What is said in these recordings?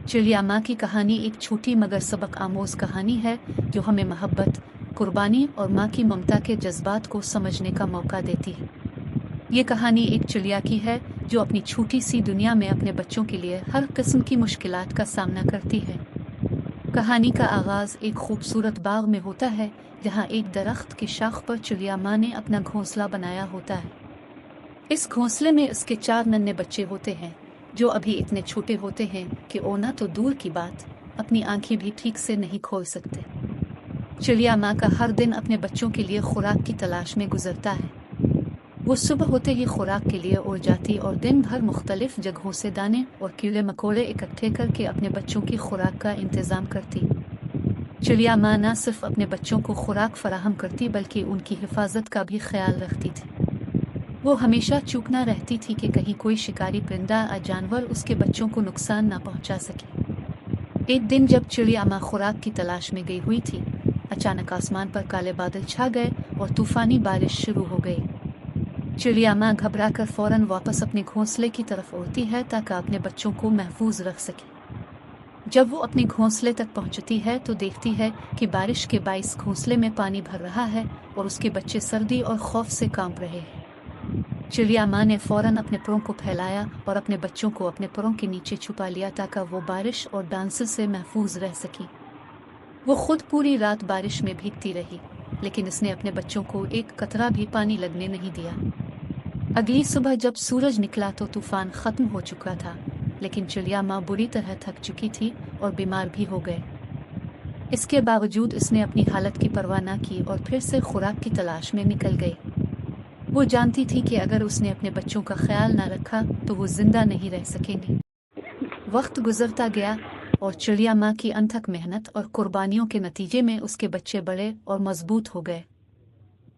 चिड़िया माँ की कहानी एक छोटी मगर सबक आमोज कहानी है जो हमें मोहब्बत, कुर्बानी और माँ की ममता के जज्बात को समझने का मौका देती है। ये कहानी एक चिड़िया की है जो अपनी छोटी सी दुनिया में अपने बच्चों के लिए हर किस्म की मुश्किलात का सामना करती है। कहानी का आगाज एक खूबसूरत बाग में होता है जहाँ एक दरख्त की शाख पर चिड़िया माँ ने अपना घोंसला बनाया होता है। इस घोंसले में उसके 4 नन्हे बच्चे होते हैं जो अभी इतने छोटे होते हैं कि ओना तो दूर की बात, अपनी आंखें भी ठीक से नहीं खोल सकते। चिड़िया माँ का हर दिन अपने बच्चों के लिए खुराक की तलाश में गुजरता है। वो सुबह होते ही खुराक के लिए उड़ जाती और दिन भर मुख्तलिफ जगहों से दाने और कीड़े मकोड़े इकट्ठे करके अपने बच्चों की खुराक का इंतज़ाम करती। चिड़िया माँ न सिर्फ अपने बच्चों को खुराक फराहम करती बल्कि उनकी हिफाजत का भी ख्याल रखती थी। वो हमेशा चूकना रहती थी कि कहीं कोई शिकारी परिंदा या जानवर उसके बच्चों को नुकसान ना पहुंचा सके। एक दिन जब चिड़िया माँ खुराक की तलाश में गई हुई थी, अचानक आसमान पर काले बादल छा गए और तूफानी बारिश शुरू हो गई। चिड़िया माँ घबराकर फौरन वापस अपने घोंसले की तरफ उड़ती है ताकि अपने बच्चों को महफूज रख सके। जब वो अपने घोंसले तक पहुंचती है तो देखती है कि बारिश के बाइस घोंसले में पानी भर रहा है और उसके बच्चे सर्दी और खौफ से कांप रहे हैं। चिड़िया माँ ने फौरन अपने परों को फैलाया और अपने बच्चों को अपने परों के नीचे छुपा लिया ताकि वो बारिश और डांस से महफूज रह सकी। वो खुद पूरी रात बारिश में भीगती रही, लेकिन उसने अपने बच्चों को एक कतरा भी पानी लगने नहीं दिया। अगली सुबह जब सूरज निकला तो तूफान खत्म हो चुका था, लेकिन चिड़िया माँ बुरी तरह थक चुकी थी और बीमार भी हो गए। इसके बावजूद उसने अपनी हालत की परवाह न की और फिर से खुराक की तलाश में निकल गई। वो जानती थी कि अगर उसने अपने बच्चों का ख्याल न रखा तो वो जिंदा नहीं रह सकेंगे। वक्त गुजरता गया और चिड़िया माँ की अनथक मेहनत और कुर्बानियों के नतीजे में उसके बच्चे बड़े और मजबूत हो गए।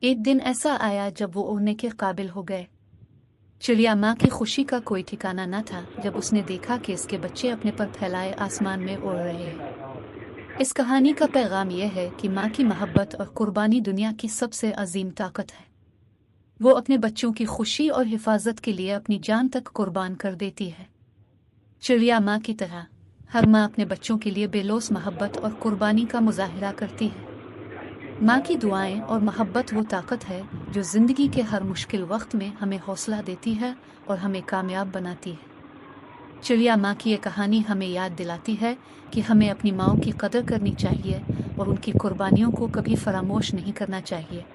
एक दिन ऐसा आया जब वो उड़ने के काबिल हो गए। चिड़िया माँ की खुशी का कोई ठिकाना न था जब उसने देखा कि इसके बच्चे अपने पर फैलाए आसमान में उड़ रहे हैं। इस कहानी का पैगाम यह है कि माँ की मोहब्बत और कुर्बानी दुनिया की सबसे अजीम ताकत है। वो अपने बच्चों की खुशी और हिफाजत के लिए अपनी जान तक कुर्बान कर देती है। चिड़िया माँ की तरह हर माँ अपने बच्चों के लिए बेलौस मोहब्बत और कुर्बानी का मुजाहिरा करती है। माँ की दुआएं और मोहब्बत वो ताकत है जो ज़िंदगी के हर मुश्किल वक्त में हमें हौसला देती है और हमें कामयाब बनाती है। चिड़िया माँ की ये कहानी हमें याद दिलाती है कि हमें अपनी माँओं की कदर करनी चाहिए और उनकी कुर्बानियों को कभी फरामोश नहीं करना चाहिए।